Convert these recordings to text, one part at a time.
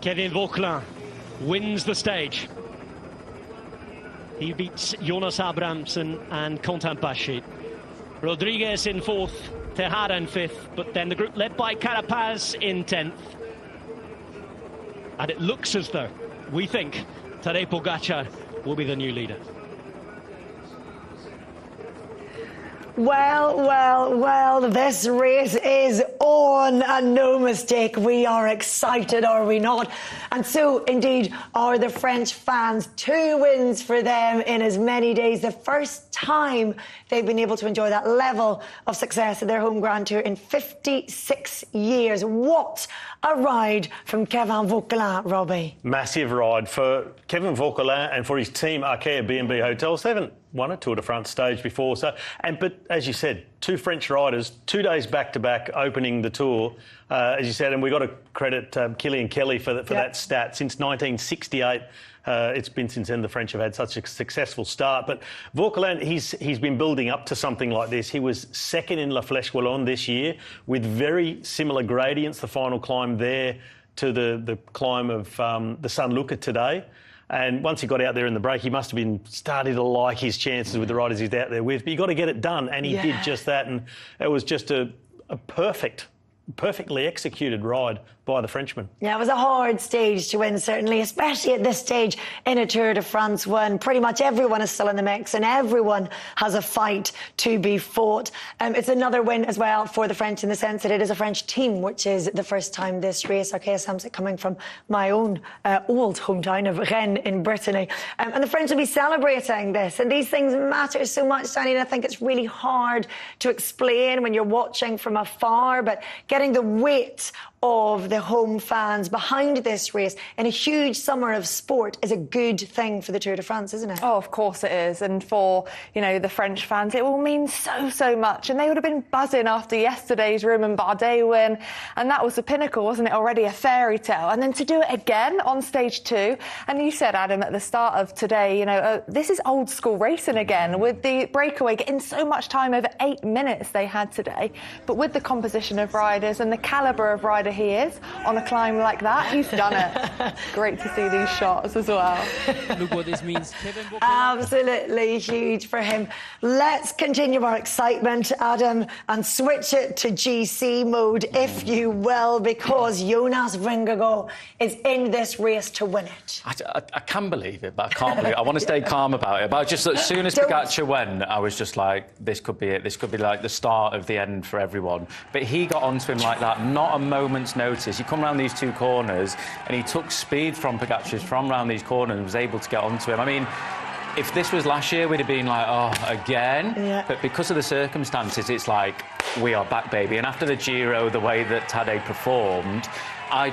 Kevin Vauquelin wins the stage. He beats Jonas Abramson and Contambashi. Rodriguez in fourth, Tejada in fifth, but then the group led by Carapaz in 10th. And it looks as though, we think, Tadej Pogačar will be the new leader. Well, this race is on, and no mistake, we are excited, are we not? And so, indeed, are the French fans. 2 wins for them in as many days. The first time they've been able to enjoy that level of success at their home Grand Tour in 56 years. What a ride from Kevin Vauquelin, Robbie. Massive ride for Kevin Vauquelin and for his team, Arkea B&B Hotels. They haven't won a Tour de France stage before. But as you said, 2 French riders, 2 days back-to-back opening the Tour, as you said, and we've got to credit Killian Kelly for that stat. Since 1968, it's been since then the French have had such a successful start. But Vauquelin, he's been building up to something like this. He was second in La Flèche Wallonne this year with very similar gradients, the final climb there to the climb of the San Luca today. And once he got out there in the break, he must have been starting to like his chances with the riders he's out there with. But you've got to get it done, and he did just that. And it was just a perfectly executed ride by the Frenchman. Yeah, it was a hard stage to win, certainly, especially at this stage in a Tour de France when pretty much everyone is still in the mix and everyone has a fight to be fought. It's another win as well for the French in the sense that it is a French team, which is the first time this race. Arkea Samsic coming from my own old hometown of Rennes in Brittany. And the French will be celebrating this. And these things matter so much, Danny, and I think it's really hard to explain when you're watching from afar, but getting the weight of the home fans behind this race in a huge summer of sport is a good thing for the Tour de France, isn't it? Oh, of course it is. And for, the French fans, it will mean so much. And they would have been buzzing after yesterday's Romain Bardet win. And that was the pinnacle, wasn't it? Already a fairy tale. And then to do it again on stage 2. And you said, Adam, at the start of today, this is old school racing again with the breakaway getting so much time, over 8 minutes they had today. But with the composition of riders and the calibre of rider he is on a climb like that, he's done it. Great to see these shots as well. Look what this means. Absolutely huge for him. Let's continue our excitement, Adam, and switch it to GC mode, if you will, because Jonas Vingegaard is in this race to win it. I can believe it, but I can't believe it. I want to stay calm about it. But just as soon as Pogačar went, I was just like, this could be it. This could be like the start of the end for everyone. But he got onto him like that, not a moment's notice. He come around these 2 corners and he took speed from Pogačar from around these corners and was able to get onto him. I mean, if this was last year, we'd have been like, oh, again. Yeah. But because of the circumstances, it's like, we are back, baby. And after the Giro, the way that Tadej performed, I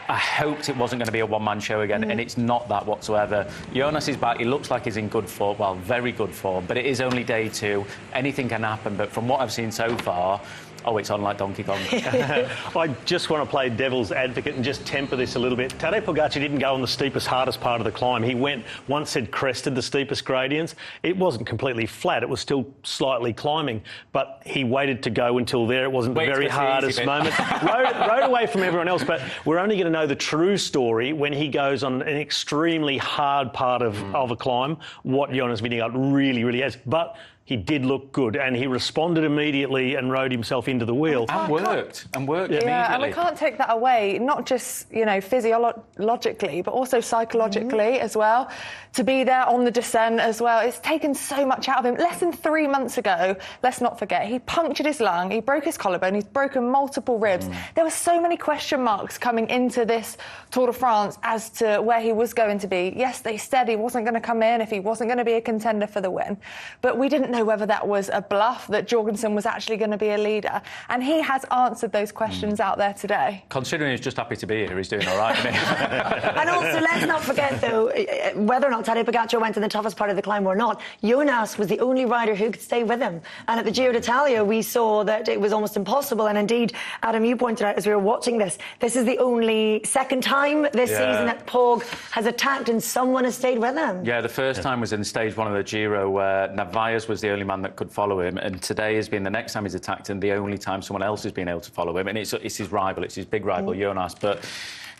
hoped it wasn't going to be a one-man show again, and it's not that whatsoever. Jonas is back. He looks like he's in good form, well, very good form, but it is only day 2. Anything can happen, but from what I've seen so far, oh, it's on like Donkey Kong. I just want to play devil's advocate and just temper this a little bit. Tadej Pogačar didn't go on the steepest, hardest part of the climb. He went, once had crested the steepest gradients. It wasn't completely flat. It was still slightly climbing, but he waited to go until there. It wasn't the very hardest moment. rode away from everyone else, but we're only going to know the true story when he goes on an extremely hard part of a climb, what Jonas Vingegaard really has. But he did look good, and he responded immediately and rode himself into the wheel. And worked immediately. Yeah, and we can't take that away, not just, physiologically, but also psychologically as well. To be there on the descent as well, it's taken so much out of him. Less than 3 months ago, let's not forget, he punctured his lung, he broke his collarbone, he's broken multiple ribs. There were so many question marks coming into this Tour de France as to where he was going to be. Yes, they said he wasn't going to come in if he wasn't going to be a contender for the win, but we didn't know whether that was a bluff, that Jorgensen was actually going to be a leader. And he has answered those questions out there today. Considering he's just happy to be here, he's doing all right, isn't he? And also, let's not forget, though, whether or not Tadej Pogačar went in the toughest part of the climb or not, Jonas was the only rider who could stay with him. And at the Giro D'Italia, we saw that it was almost impossible. And indeed, Adam, you pointed out as we were watching this is the only second time this season that Pog has attacked and someone has stayed with him. Yeah, the first time was in stage 1 of the Giro where Narvaez was the only man that could follow him, and today has been the next time he's attacked and the only time someone else has been able to follow him, and it's his rival, it's his big rival Jonas. But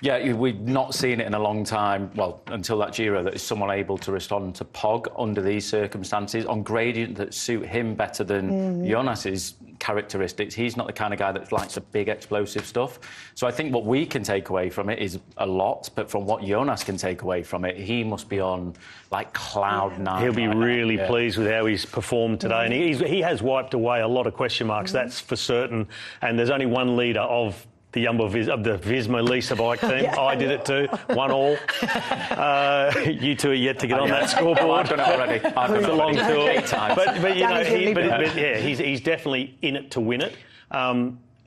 Yeah, we've not seen it in a long time, well, until that Giro, that is someone able to respond to Pog under these circumstances on gradient that suit him better than Jonas's characteristics. He's not the kind of guy that likes the big explosive stuff. So I think what we can take away from it is a lot, but from what Jonas can take away from it, he must be on like cloud nine. He'll be really pleased with how he's performed today, and he has wiped away a lot of question marks, that's for certain. And there's only one leader of the Jumbo-Visma Lisa bike team. I did it too. 1-1. You two are yet to get on that scoreboard. I've done it already. I've done it a long tour. 8 times. But you know, he's definitely in it to win it.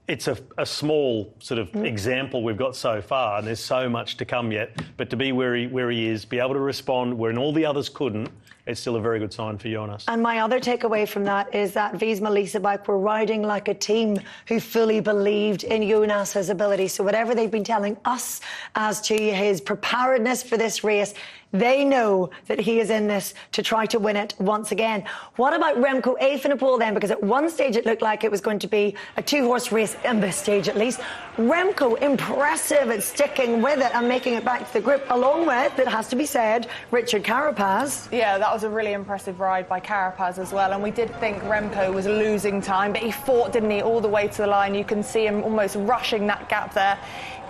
It's a small sort of example we've got so far, and there's so much to come yet. But to be where he is, be able to respond when all the others couldn't, it's still a very good sign for Jonas. And my other takeaway from that is that Visma Lisa bike were riding like a team who fully believed in Jonas's ability. So whatever they've been telling us as to his preparedness for this race, they know that he is in this to try to win it once again. What about Remco Evenepoel then? Because at one stage it looked like it was going to be a 2-horse race, in this stage at least. Remco, impressive at sticking with it and making it back to the group, along with, it has to be said, Richard Carapaz. Yeah, that was a really impressive ride by Carapaz as well. And we did think Remco was losing time, but he fought, didn't he, all the way to the line. You can see him almost rushing that gap there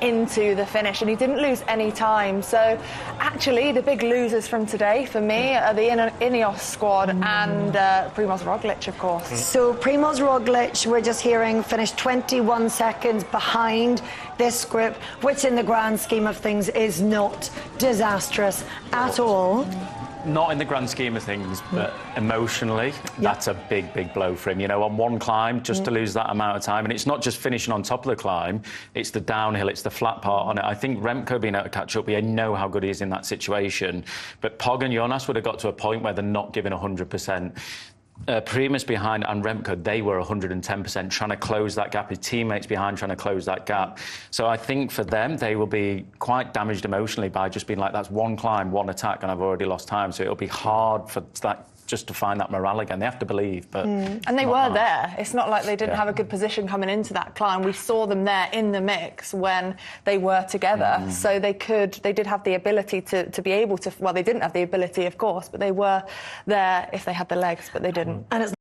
into the finish, and he didn't lose any time. So actually the big losers from today for me are the Ineos squad and Primoz Roglic, of course. So Primoz Roglic, we're just hearing, finished 21 seconds behind this group, which in the grand scheme of things is not disastrous at all. Not in the grand scheme of things, but emotionally, that's a big, big blow for him. You know, on one climb, just to lose that amount of time. And it's not just finishing on top of the climb, it's the downhill, it's the flat part on it. I think Remco being able to catch up, we know how good he is in that situation. But Pog and Jonas would have got to a point where they're not giving 100%. Primus behind and Remco, they were 110% trying to close that gap. His teammates behind trying to close that gap. So I think for them, they will be quite damaged emotionally by just being like, that's one climb, one attack, and I've already lost time. So it'll be hard for that just to find that morale again. They have to believe, but... And they were there. It's not like they didn't have a good position coming into that climb. We saw them there in the mix when they were together. So they did have the ability to be able to... Well, they didn't have the ability, of course, but they were there if they had the legs, but they didn't. And it's